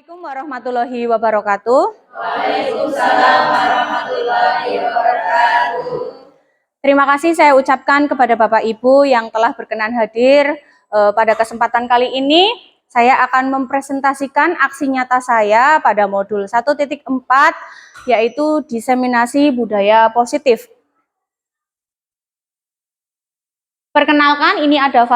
Assalamualaikum warahmatullahi wabarakatuh. Waalaikumsalam warahmatullahi wabarakatuh. Terima kasih saya ucapkan kepada Bapak Ibu yang telah berkenan hadir pada kesempatan kali ini. Saya akan mempresentasikan aksi nyata saya pada modul 1.4 yaitu diseminasi budaya positif. Perkenalkan, ini ada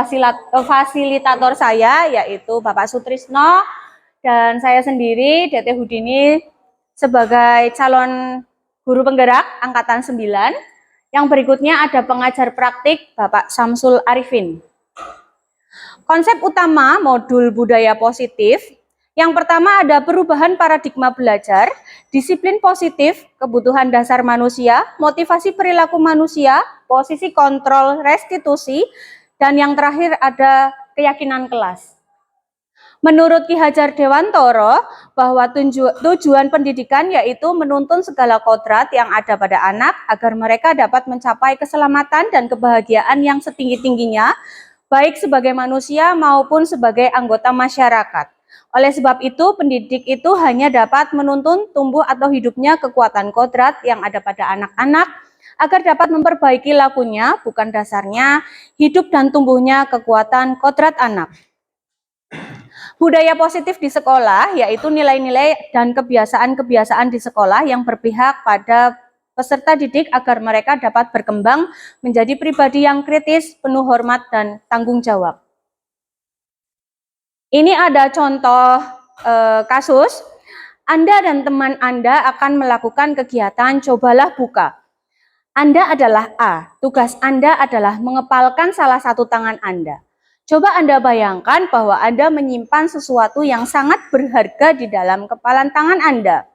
fasilitator saya yaitu Bapak Sutrisno. Dan saya sendiri, Dete Hudini, sebagai calon guru penggerak Angkatan 9. Yang berikutnya ada pengajar praktik Bapak Samsul Arifin. Konsep utama modul budaya positif. Yang pertama ada perubahan paradigma belajar, disiplin positif, kebutuhan dasar manusia, motivasi perilaku manusia, posisi kontrol restitusi, dan yang terakhir ada keyakinan kelas. Menurut Ki Hajar Dewantoro, bahwa tujuan pendidikan yaitu menuntun segala kodrat yang ada pada anak agar mereka dapat mencapai keselamatan dan kebahagiaan yang setinggi-tingginya, baik sebagai manusia maupun sebagai anggota masyarakat. Oleh sebab itu, pendidik itu hanya dapat menuntun tumbuh atau hidupnya kekuatan kodrat yang ada pada anak-anak, agar dapat memperbaiki lakunya, bukan dasarnya, hidup dan tumbuhnya kekuatan kodrat anak. Budaya positif di sekolah yaitu nilai-nilai dan kebiasaan-kebiasaan di sekolah yang berpihak pada peserta didik agar mereka dapat berkembang menjadi pribadi yang kritis, penuh hormat, dan tanggung jawab. Ini ada contoh kasus. Anda dan teman Anda akan melakukan kegiatan cobalah buka. Anda adalah A, tugas Anda adalah mengepalkan salah satu tangan Anda. Coba Anda bayangkan bahwa Anda menyimpan sesuatu yang sangat berharga di dalam kepalan tangan Anda.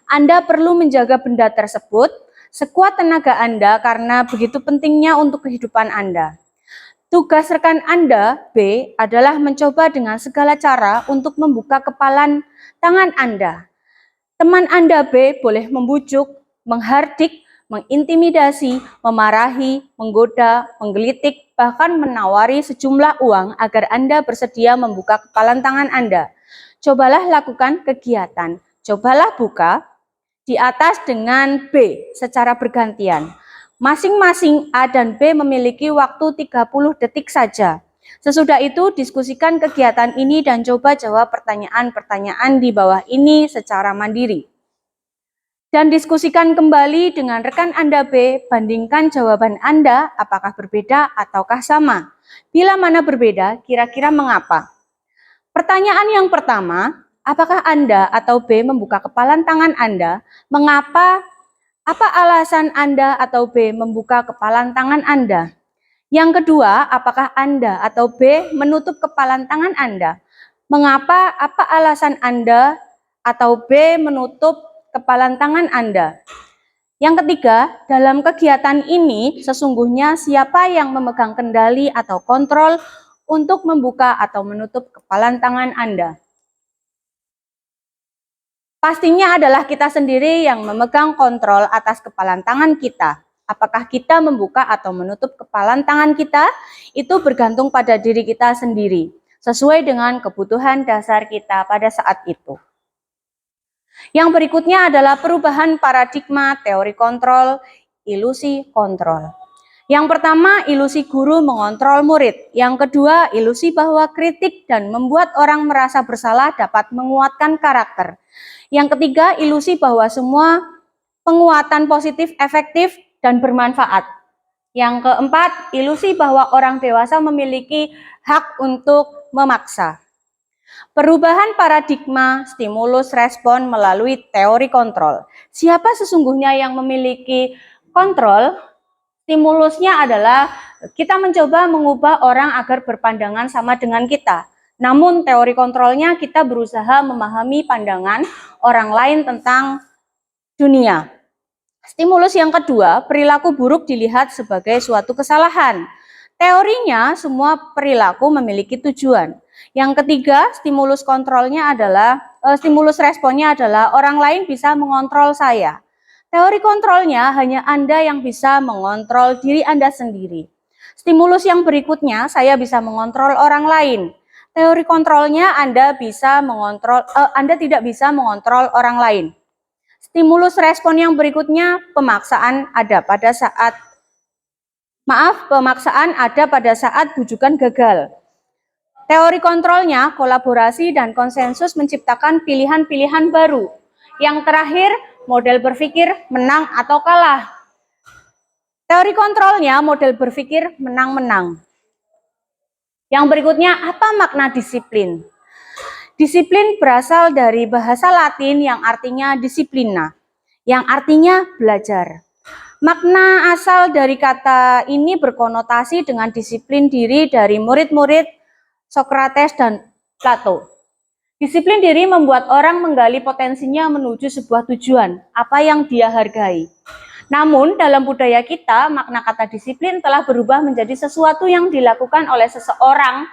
Anda perlu menjaga benda tersebut sekuat tenaga Anda karena begitu pentingnya untuk kehidupan Anda. Tugas rekan Anda, B, adalah mencoba dengan segala cara untuk membuka kepalan tangan Anda. Teman Anda, B, boleh membujuk, menghardik, mengintimidasi, memarahi, menggoda, menggelitik, bahkan menawari sejumlah uang agar Anda bersedia membuka kepalan tangan Anda. Cobalah lakukan kegiatan, cobalah buka di atas dengan B secara bergantian. Masing-masing A dan B memiliki waktu 30 detik saja. Sesudah itu diskusikan kegiatan ini dan coba jawab pertanyaan-pertanyaan di bawah ini secara mandiri. Dan diskusikan kembali dengan rekan Anda B, bandingkan jawaban Anda apakah berbeda ataukah sama. Bila mana berbeda, kira-kira mengapa? Pertanyaan yang pertama, apakah Anda atau B membuka kepalan tangan Anda? Mengapa? Apa alasan Anda atau B membuka kepalan tangan Anda? Yang kedua, apakah Anda atau B menutup kepalan tangan Anda? Mengapa? Apa alasan Anda atau B menutup kepalan tangan Anda? Yang ketiga, dalam kegiatan ini sesungguhnya siapa yang memegang kendali atau kontrol untuk membuka atau menutup kepalan tangan Anda? Pastinya adalah kita sendiri yang memegang kontrol atas kepalan tangan kita. Apakah kita membuka atau menutup kepalan tangan kita? Itu bergantung pada diri kita sendiri, sesuai dengan kebutuhan dasar kita pada saat itu. Yang berikutnya adalah perubahan paradigma teori kontrol, ilusi kontrol. Yang pertama, ilusi guru mengontrol murid. Yang kedua, ilusi bahwa kritik dan membuat orang merasa bersalah dapat menguatkan karakter. Yang ketiga, ilusi bahwa semua penguatan positif efektif dan bermanfaat. Yang keempat, ilusi bahwa orang dewasa memiliki hak untuk memaksa. Perubahan paradigma stimulus respon melalui teori kontrol. Siapa sesungguhnya yang memiliki kontrol? Stimulusnya adalah kita mencoba mengubah orang agar berpandangan sama dengan kita. Namun teori kontrolnya kita berusaha memahami pandangan orang lain tentang dunia. Stimulus yang kedua, perilaku buruk dilihat sebagai suatu kesalahan. Teorinya semua perilaku memiliki tujuan. Yang ketiga, stimulus responnya adalah orang lain bisa mengontrol saya. Teori kontrolnya hanya Anda yang bisa mengontrol diri Anda sendiri. Stimulus yang berikutnya, saya bisa mengontrol orang lain. Teori kontrolnya Anda tidak bisa mengontrol orang lain. Stimulus respon yang berikutnya, pemaksaan ada pada saat bujukan gagal. Teori kontrolnya, kolaborasi dan konsensus menciptakan pilihan-pilihan baru. Yang terakhir, model berpikir menang atau kalah. Teori kontrolnya, model berpikir menang-menang. Yang berikutnya, apa makna disiplin? Disiplin berasal dari bahasa Latin yang artinya disiplina, yang artinya belajar. Makna asal dari kata ini berkonotasi dengan disiplin diri dari murid-murid Socrates dan Plato. Disiplin diri membuat orang menggali potensinya menuju sebuah tujuan, apa yang dia hargai. Namun, dalam budaya kita, makna kata disiplin telah berubah menjadi sesuatu yang dilakukan oleh seseorang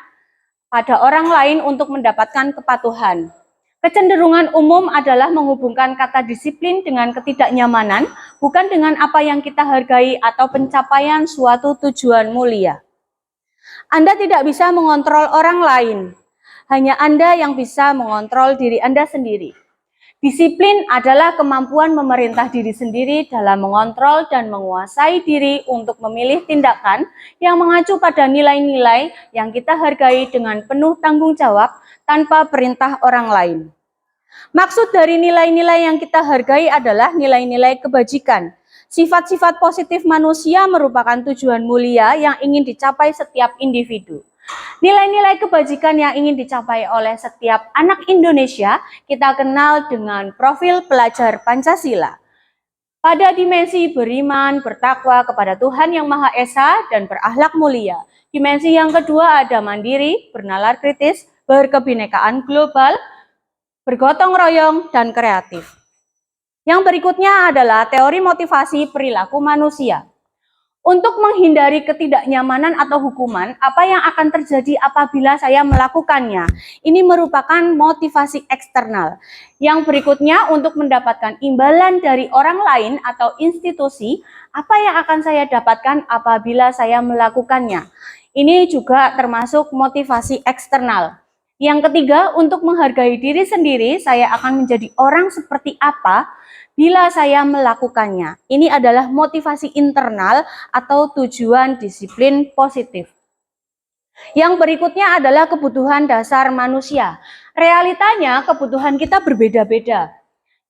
pada orang lain untuk mendapatkan kepatuhan. Kecenderungan umum adalah menghubungkan kata disiplin dengan ketidaknyamanan, bukan dengan apa yang kita hargai atau pencapaian suatu tujuan mulia. Anda tidak bisa mengontrol orang lain, hanya Anda yang bisa mengontrol diri Anda sendiri. Disiplin adalah kemampuan memerintah diri sendiri dalam mengontrol dan menguasai diri untuk memilih tindakan yang mengacu pada nilai-nilai yang kita hargai dengan penuh tanggung jawab tanpa perintah orang lain. Maksud dari nilai-nilai yang kita hargai adalah nilai-nilai kebajikan. Sifat-sifat positif manusia merupakan tujuan mulia yang ingin dicapai setiap individu. Nilai-nilai kebajikan yang ingin dicapai oleh setiap anak Indonesia kita kenal dengan profil pelajar Pancasila. Pada dimensi beriman, bertakwa kepada Tuhan Yang Maha Esa, dan berakhlak mulia. Dimensi yang kedua ada mandiri, bernalar kritis, berkebinekaan global, bergotong royong, dan kreatif. Yang berikutnya adalah teori motivasi perilaku manusia. Untuk menghindari ketidaknyamanan atau hukuman, apa yang akan terjadi apabila saya melakukannya? Ini merupakan motivasi eksternal. Yang berikutnya, untuk mendapatkan imbalan dari orang lain atau institusi, apa yang akan saya dapatkan apabila saya melakukannya? Ini juga termasuk motivasi eksternal. Yang ketiga, untuk menghargai diri sendiri, saya akan menjadi orang seperti apa bila saya melakukannya. Ini adalah motivasi internal atau tujuan disiplin positif. Yang berikutnya adalah kebutuhan dasar manusia. Realitanya kebutuhan kita berbeda-beda.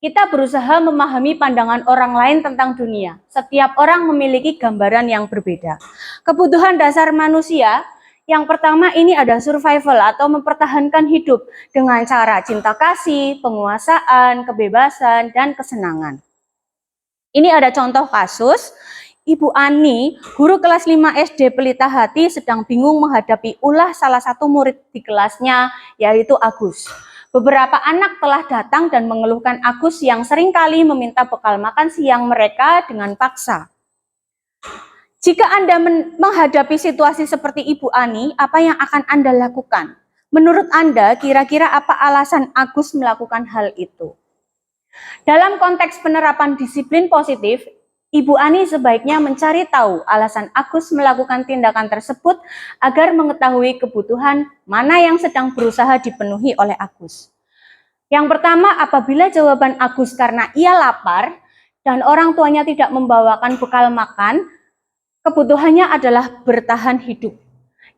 Kita berusaha memahami pandangan orang lain tentang dunia. Setiap orang memiliki gambaran yang berbeda. Kebutuhan dasar manusia yang pertama ini ada survival atau mempertahankan hidup dengan cara cinta kasih, penguasaan, kebebasan, dan kesenangan. Ini ada contoh kasus, Ibu Ani, guru kelas 5 SD Pelita Hati sedang bingung menghadapi ulah salah satu murid di kelasnya, yaitu Agus. Beberapa anak telah datang dan mengeluhkan Agus yang seringkali meminta bekal makan siang mereka dengan paksa. Jika Anda menghadapi situasi seperti Ibu Ani, apa yang akan Anda lakukan? Menurut Anda, kira-kira apa alasan Agus melakukan hal itu? Dalam konteks penerapan disiplin positif, Ibu Ani sebaiknya mencari tahu alasan Agus melakukan tindakan tersebut agar mengetahui kebutuhan mana yang sedang berusaha dipenuhi oleh Agus. Yang pertama, apabila jawaban Agus karena ia lapar dan orang tuanya tidak membawakan bekal makan, kebutuhannya adalah bertahan hidup.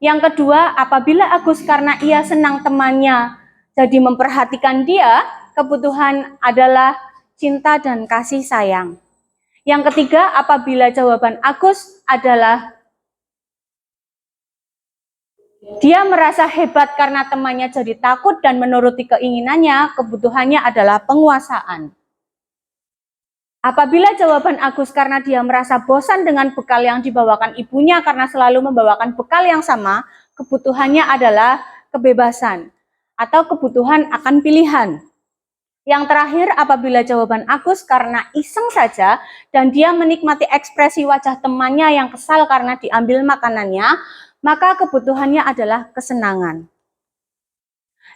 Yang kedua, apabila Agus karena ia senang temannya jadi memperhatikan dia, kebutuhan adalah cinta dan kasih sayang. Yang ketiga, apabila jawaban Agus adalah dia merasa hebat karena temannya jadi takut dan menuruti keinginannya, kebutuhannya adalah penguasaan. Apabila jawaban Agus karena dia merasa bosan dengan bekal yang dibawakan ibunya karena selalu membawakan bekal yang sama, kebutuhannya adalah kebebasan atau kebutuhan akan pilihan. Yang terakhir, apabila jawaban Agus karena iseng saja dan dia menikmati ekspresi wajah temannya yang kesal karena diambil makanannya, maka kebutuhannya adalah kesenangan.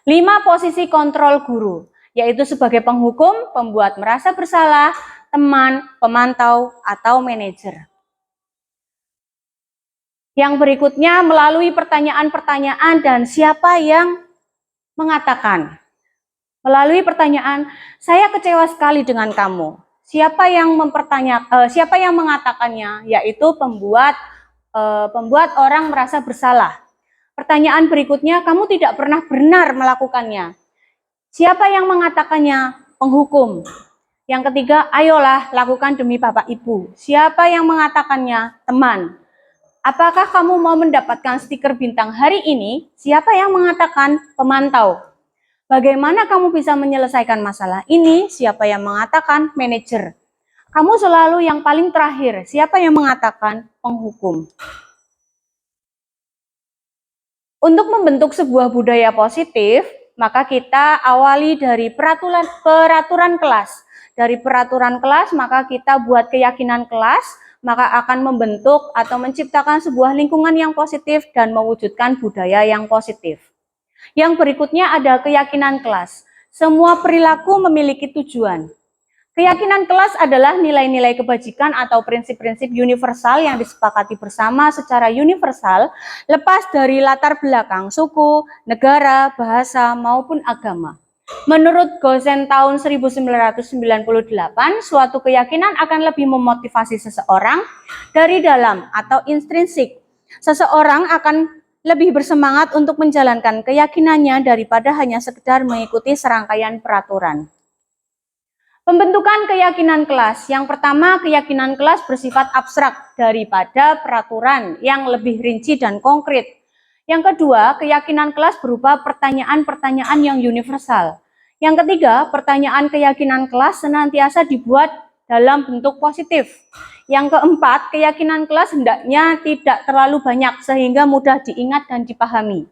5 posisi kontrol guru, yaitu sebagai penghukum, pembuat merasa bersalah, teman, pemantau, atau manajer. Yang berikutnya melalui pertanyaan-pertanyaan dan siapa yang mengatakan melalui pertanyaan, saya kecewa sekali dengan kamu. Siapa yang siapa yang mengatakannya? Yaitu pembuat orang merasa bersalah. Pertanyaan berikutnya, kamu tidak pernah benar melakukannya. Siapa yang mengatakannya? Penghukum. Yang ketiga, ayolah lakukan demi Bapak Ibu. Siapa yang mengatakannya? Teman. Apakah kamu mau mendapatkan stiker bintang hari ini? Siapa yang mengatakan? Pemantau. Bagaimana kamu bisa menyelesaikan masalah ini? Siapa yang mengatakan? Manajer. Kamu selalu yang paling terakhir. Siapa yang mengatakan? Penghukum. Untuk membentuk sebuah budaya positif, maka kita awali dari peraturan kelas. Dari peraturan kelas, maka kita buat keyakinan kelas, maka akan membentuk atau menciptakan sebuah lingkungan yang positif dan mewujudkan budaya yang positif. Yang berikutnya ada keyakinan kelas. Semua perilaku memiliki tujuan. Keyakinan kelas adalah nilai-nilai kebajikan atau prinsip-prinsip universal yang disepakati bersama secara universal, lepas dari latar belakang suku, negara, bahasa, maupun agama. Menurut Gosen tahun 1998, suatu keyakinan akan lebih memotivasi seseorang dari dalam atau intrinsik. Seseorang akan lebih bersemangat untuk menjalankan keyakinannya daripada hanya sekedar mengikuti serangkaian peraturan. Pembentukan keyakinan kelas. Yang pertama, keyakinan kelas bersifat abstrak daripada peraturan yang lebih rinci dan konkret. Yang kedua, keyakinan kelas berupa pertanyaan-pertanyaan yang universal. Yang ketiga, pertanyaan keyakinan kelas senantiasa dibuat dalam bentuk positif. Yang keempat, keyakinan kelas hendaknya tidak terlalu banyak sehingga mudah diingat dan dipahami.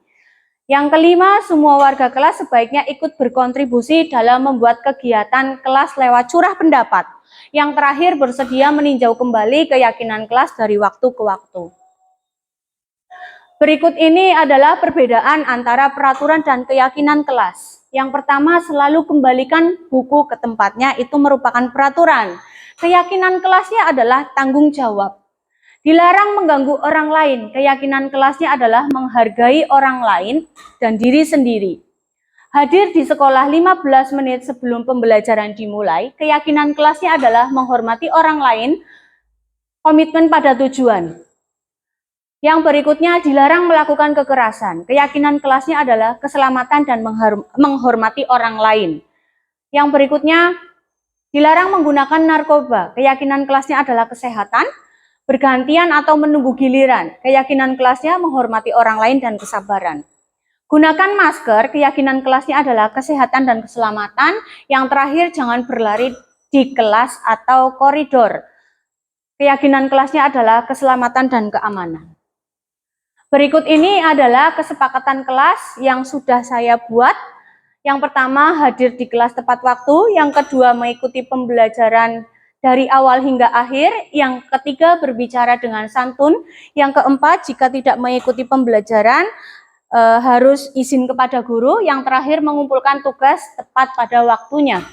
Yang kelima, semua warga kelas sebaiknya ikut berkontribusi dalam membuat kegiatan kelas lewat curah pendapat. Yang terakhir, bersedia meninjau kembali keyakinan kelas dari waktu ke waktu. Berikut ini adalah perbedaan antara peraturan dan keyakinan kelas. Yang pertama, selalu kembalikan buku ke tempatnya, itu merupakan peraturan. Keyakinan kelasnya adalah tanggung jawab. Dilarang mengganggu orang lain. Keyakinan kelasnya adalah menghargai orang lain dan diri sendiri. Hadir di sekolah 15 menit sebelum pembelajaran dimulai. Keyakinan kelasnya adalah menghormati orang lain, komitmen pada tujuan. Yang berikutnya, dilarang melakukan kekerasan. Keyakinan kelasnya adalah keselamatan dan menghormati orang lain. Yang berikutnya, dilarang menggunakan narkoba. Keyakinan kelasnya adalah kesehatan, bergantian atau menunggu giliran. Keyakinan kelasnya menghormati orang lain dan kesabaran. Gunakan masker, keyakinan kelasnya adalah kesehatan dan keselamatan. Yang terakhir, jangan berlari di kelas atau koridor. Keyakinan kelasnya adalah keselamatan dan keamanan. Berikut ini adalah kesepakatan kelas yang sudah saya buat. Yang pertama, hadir di kelas tepat waktu. Yang kedua, mengikuti pembelajaran dari awal hingga akhir. Yang ketiga, berbicara dengan santun. Yang keempat, jika tidak mengikuti pembelajaran, harus izin kepada guru. Yang terakhir, mengumpulkan tugas tepat pada waktunya.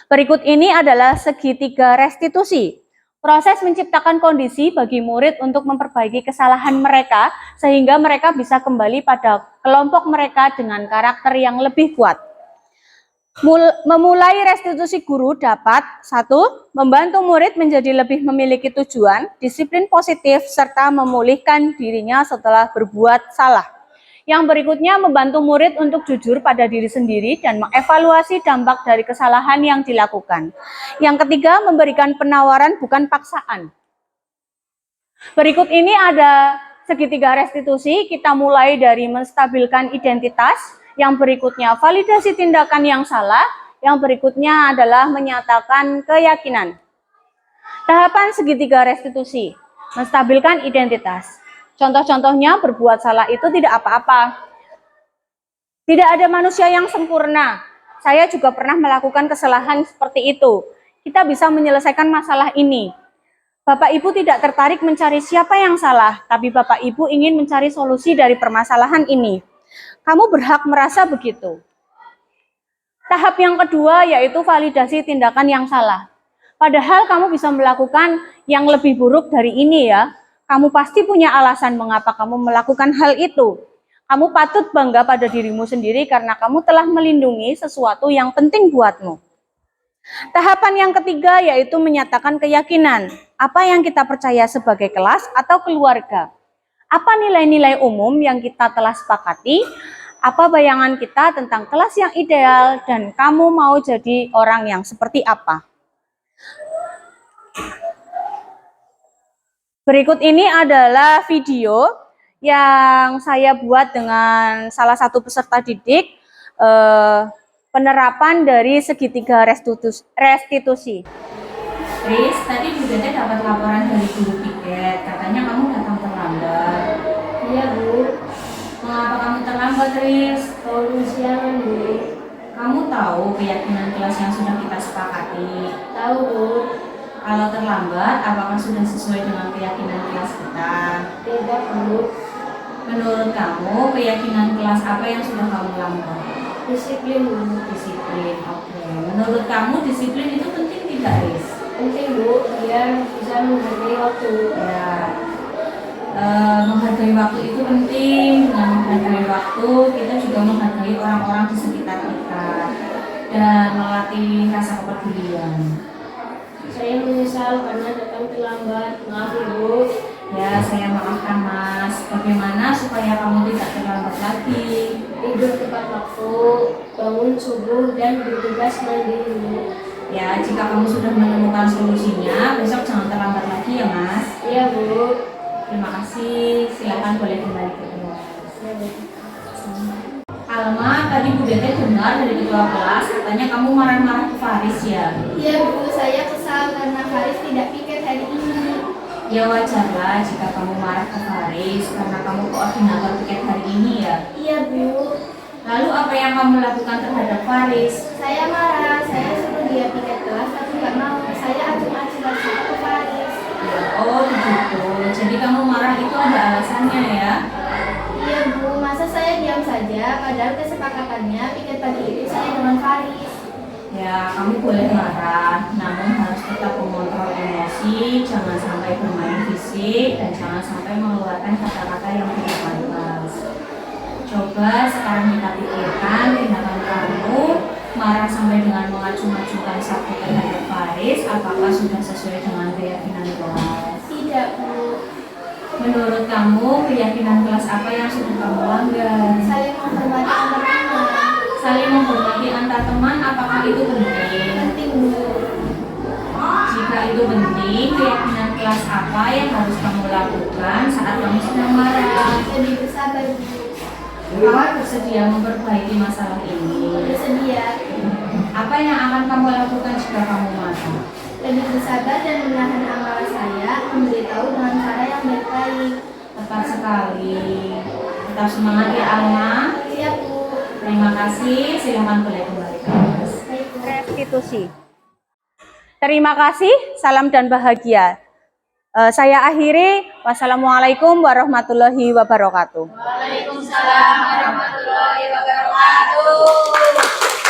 Berikut ini adalah segitiga restitusi. Proses menciptakan kondisi bagi murid untuk memperbaiki kesalahan mereka, sehingga mereka bisa kembali pada kelompok mereka dengan karakter yang lebih kuat. Memulai restitusi guru dapat 1. Membantu murid menjadi lebih memiliki tujuan, disiplin positif, serta memulihkan dirinya setelah berbuat salah. Yang berikutnya, membantu murid untuk jujur pada diri sendiri dan mengevaluasi dampak dari kesalahan yang dilakukan. Yang ketiga, memberikan penawaran bukan paksaan. Berikut ini ada segitiga restitusi. Kita mulai dari menstabilkan identitas. Yang berikutnya, validasi tindakan yang salah. Yang berikutnya adalah menyatakan keyakinan. Tahapan segitiga restitusi. Menstabilkan identitas. Contoh-contohnya, berbuat salah itu tidak apa-apa. Tidak ada manusia yang sempurna. Saya juga pernah melakukan kesalahan seperti itu. Kita bisa menyelesaikan masalah ini. Bapak Ibu tidak tertarik mencari siapa yang salah, tapi Bapak Ibu ingin mencari solusi dari permasalahan ini. Kamu berhak merasa begitu. Tahap yang kedua yaitu validasi tindakan yang salah. Padahal kamu bisa melakukan yang lebih buruk dari ini ya. Kamu pasti punya alasan mengapa kamu melakukan hal itu. Kamu patut bangga pada dirimu sendiri karena kamu telah melindungi sesuatu yang penting buatmu. Tahapan yang ketiga yaitu menyatakan keyakinan. Apa yang kita percaya sebagai kelas atau keluarga? Apa nilai-nilai umum yang kita telah sepakati? Apa bayangan kita tentang kelas yang ideal dan kamu mau jadi orang yang seperti apa? Berikut ini adalah video yang saya buat dengan salah satu peserta didik penerapan dari segitiga restitusi. Riz, tadi Bu Dede dapat laporan dari guru piket, katanya kamu datang terlambat. Iya, Bu. Mengapa kamu terlambat, Riz? Tahun siangan, Bu. Kamu tahu keyakinan kelas yang sudah kita sepakati? Tahu, Bu. Kalau terlambat, apakah sudah sesuai dengan keyakinan kelas kita? Tidak, Bu. Menurut kamu, keyakinan kelas apa yang sudah kamu lakukan? Disiplin, Bu. Disiplin, oke. Menurut kamu, disiplin itu penting tidak, Riz? Penting, Bu, biar bisa menghargai waktu. Ya, menghargai waktu itu penting. Dengan menghargai waktu, kita juga menghargai orang-orang di sekitar kita dan melatih rasa kepedulian. Saya menyesal karena datang terlambat. Maaf, Ibu. Ya, saya maafkan Mas. Bagaimana supaya kamu tidak terlambat lagi? Tidur tepat waktu, bangun subuh, dan bertugas mandiri, Bu. Ya, jika kamu sudah menemukan solusinya, besok jangan terlambat lagi ya Mas. Iya, Bu. Terima kasih. Silakan boleh kembali ke kelas. Ya, Bu. Alma, tadi Bu Dede dengar dari ketua kelas, katanya kamu marah-marah ke Faris ya? Iya, Bu, saya kesal karena Faris tidak piket hari ini. Ya wajarlah jika kamu marah ke Faris, karena kamu koordinator piket hari ini ya? Iya, Bu. Lalu apa yang kamu lakukan terhadap Faris? Saya marah, saya suruh dia piket kelas, tapi nggak mau. Saya acung-acungan sama ke Faris. Oh begitu, jadi kamu marah itu ada alasannya ya? Iya, Bu, masa saya diam saja, padahal kesepakatannya piket pagi itu saya dengan Faris. Ya, kamu boleh marah, namun harus tetap mengontrol emosi, jangan sampai bermain fisik, dan jangan sampai mengeluarkan kata-kata yang tidak pantas. Coba sekarang kita pikirkan tindakan kamu marah sampai dengan mengacung-acungkan sapu terhadap Faris, apakah sudah sesuai dengan keyakinan kelas? Tidak, Bu. Menurut kamu, keyakinan kelas apa yang sudah kamu langgar? Saling menghormati antar teman. Saling menghormati antar teman, apakah itu penting? Penting, Bu. Jika itu penting, keyakinan kelas apa yang harus kamu lakukan saat kamu sedang marah? Lebih bersabar, Bu. Kamu bersedia memperbaiki masalah ini? Bersedia. Apa yang akan kamu lakukan jika kamu marah? Lebih bersabar dan menahan amarah saya, memberitahu dengan cara yang baik-baik. Tepat sekali. Tetap semangat ya Alma. Iya, Bu. Terima kasih. Silakan boleh kembali ke kelas. Baik, Bu. Restitusi. Terima kasih. Salam dan bahagia. Saya akhiri. Wassalamualaikum warahmatullahi wabarakatuh. Waalaikumsalam warahmatullahi wabarakatuh.